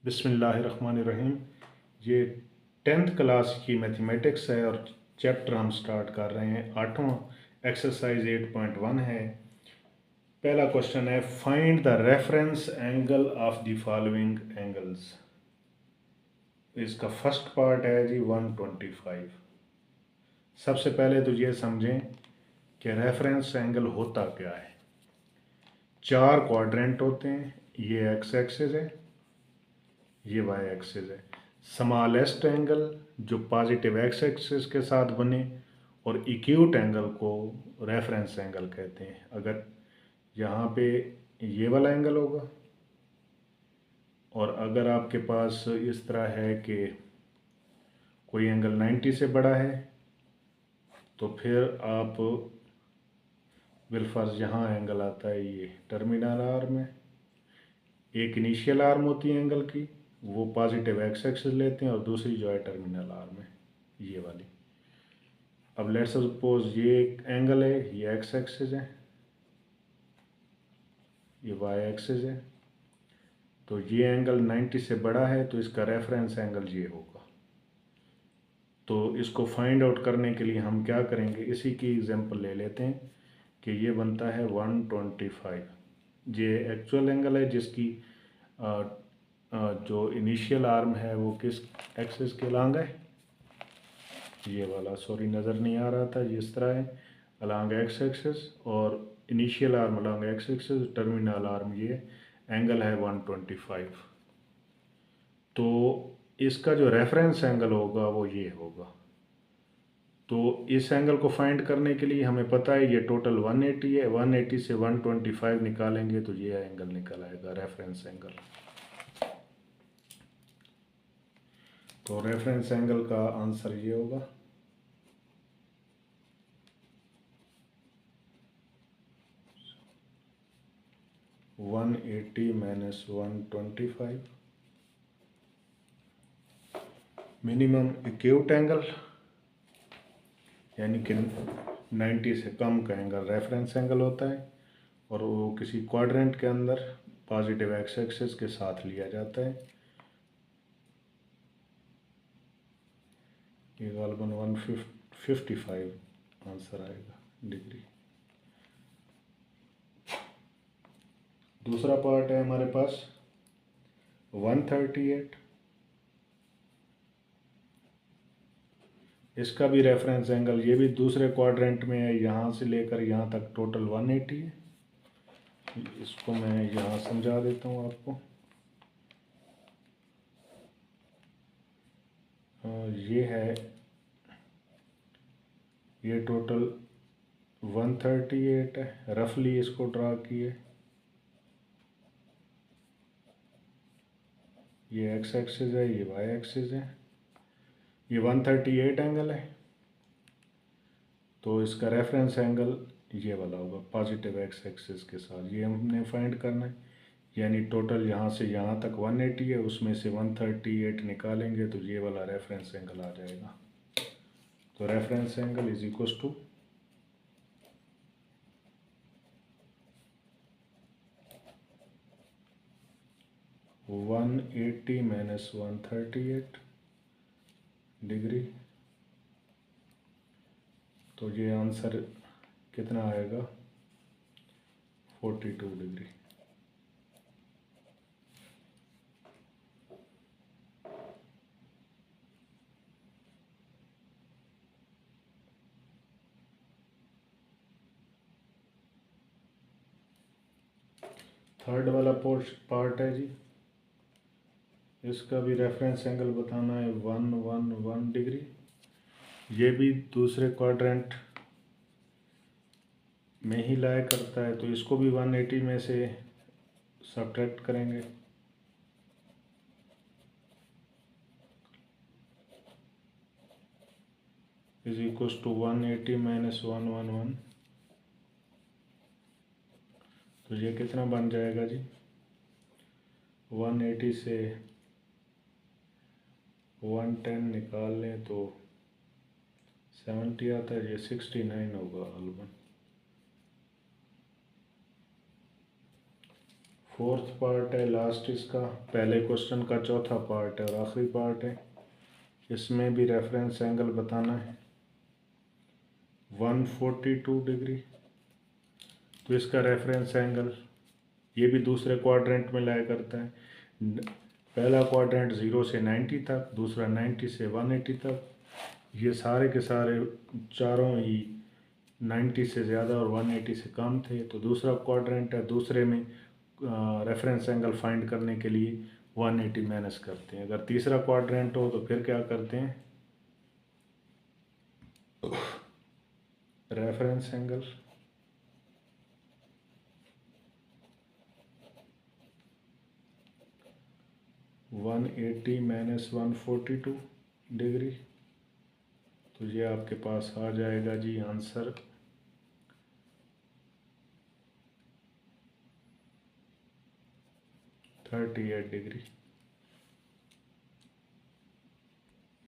बिस्मिल्लाहिर्रहमानिर्रहीम। ये 10th class की मैथमेटिक्स है और चैप्टर हम स्टार्ट कर रहे हैं। 8वां एक्सरसाइज 8.1 है। पहला क्वेश्चन है, find the reference angle of the following angles. इसका फर्स्ट पार्ट है जी 125। सबसे पहले तो ये समझें कि रेफरेंस एंगल होता क्या है। 4 क्वाड्रेंट होते हैं, ये एक्स एक्सिस है, ये वाई एक्सिस है। स्मॉलेस्ट एंगल जो पॉजिटिव एक्स एक्सिस के साथ बने और एक्यूट एंगल को रेफरेंस एंगल कहते हैं। अगर यहाँ पे ये वाला एंगल होगा और अगर आपके पास इस तरह है कि कोई एंगल 90 से बड़ा है तो फिर आप बिलफर्ज यहाँ एंगल आता है, ये टर्मिनल आर्म है। एक इनिशियल आर्म होती है एंगल की, वो पॉजिटिव एक्स एक्सिस लेते हैं और दूसरी जो है टर्मिनल आर्म है, ये वाली। अब लेट्स सपोज ये एक एंगल है, ये एक्स एक्सिस है, ये वाई एक्सिस है। तो ये एंगल 90 से बड़ा है तो इसका रेफरेंस एंगल ये होगा। तो इसको फाइंड आउट करने के लिए हम क्या करेंगे, इसी की एग्जांपल ले लेते हैं कि ये बनता है 125। ये एक्चुअल एंगल है जिसकी जो इनिशियल आर्म है वो किस एक्सिस के अलॉन्ग है, ये वाला, सॉरी नज़र नहीं आ रहा था, इस तरह है, अलॉन्ग एक्स एक्सिस, और initial arm along x axis, terminal arm ये एंगल है 125। तो इसका जो रेफरेंस एंगल होगा वो ये होगा। तो इस एंगल को फाइंड करने के लिए हमें पता है ये टोटल 180 है। 180 से 125 निकालेंगे तो ये एंगल निकल आएगा, रेफरेंस एंगल। तो रेफरेंस एंगल का आंसर ये होगा। -180 - 125 मिनिमम एक्यूट एंगल, यानी कि 90 से कम का एंगल रेफरेंस एंगल होता है और वो किसी क्वाड्रेंट के अंदर पॉजिटिव एक्स एक्सिस के साथ लिया जाता है। ये गालबन 155 आंसर आएगा डिग्री। दूसरा पार्ट है हमारे पास 138। इसका भी रेफरेंस एंगल, ये भी दूसरे क्वाड्रेंट में है, यहाँ से लेकर यहाँ तक टोटल 180 है। इसको मैं यहाँ समझा देता हूँ आपको। ये है, ये टोटल 138 है, रफली इसको ड्रा किए। ये एक्स एक्सिस है, ये वाई एक्सिस है, ये 138 एंगल है। तो इसका रेफरेंस एंगल ये वाला होगा पॉजिटिव एक्स एक्सिस के साथ, ये हमने फाइंड करना है। यानी टोटल यहाँ से यहाँ तक 180 है, उसमें से 138 निकालेंगे तो ये वाला रेफरेंस एंगल आ जाएगा। तो reference angle is equal to 180 - 138 degree. तो ये आंसर कितना आएगा, 42 डिग्री। थर्ड वाला पार्ट है जी, इसका भी रेफरेंस एंगल बताना है 111 डिग्री। ये भी दूसरे क्वाड्रेंट में ही लाया करता है, तो इसको भी 180 में से सब्ट्रैक्ट करेंगे। Is equal to 180 - 111। तो ये कितना बन जाएगा जी, 180 से 110 निकाल लें तो 70 आता है, ये 69 होगा। अलबन फोर्थ पार्ट है लास्ट इसका, पहले क्वेश्चन का चौथा पार्ट है और आखिरी पार्ट है। इसमें भी रेफरेंस एंगल बताना है 142 डिग्री। तो इसका रेफरेंस एंगल ये भी दूसरे क्वाड्रेंट में लाया करता है। पहला क्वाड्रेंट 0 से 90 तक, दूसरा 90 से 180 तक। ये सारे के सारे चारों ही 90 से ज़्यादा और 180 से कम थे। तो दूसरा क्वाड्रेंट है, दूसरे में रेफरेंस एंगल फाइंड करने के लिए 180 माइनस करते हैं। अगर तीसरा क्वाड्रेंट हो तो फिर क्या करते हैं, रेफरेंस एंगल 180 माइनस 142 डिग्री। तो ये आपके पास आ जाएगा जी आंसर 38 डिग्री।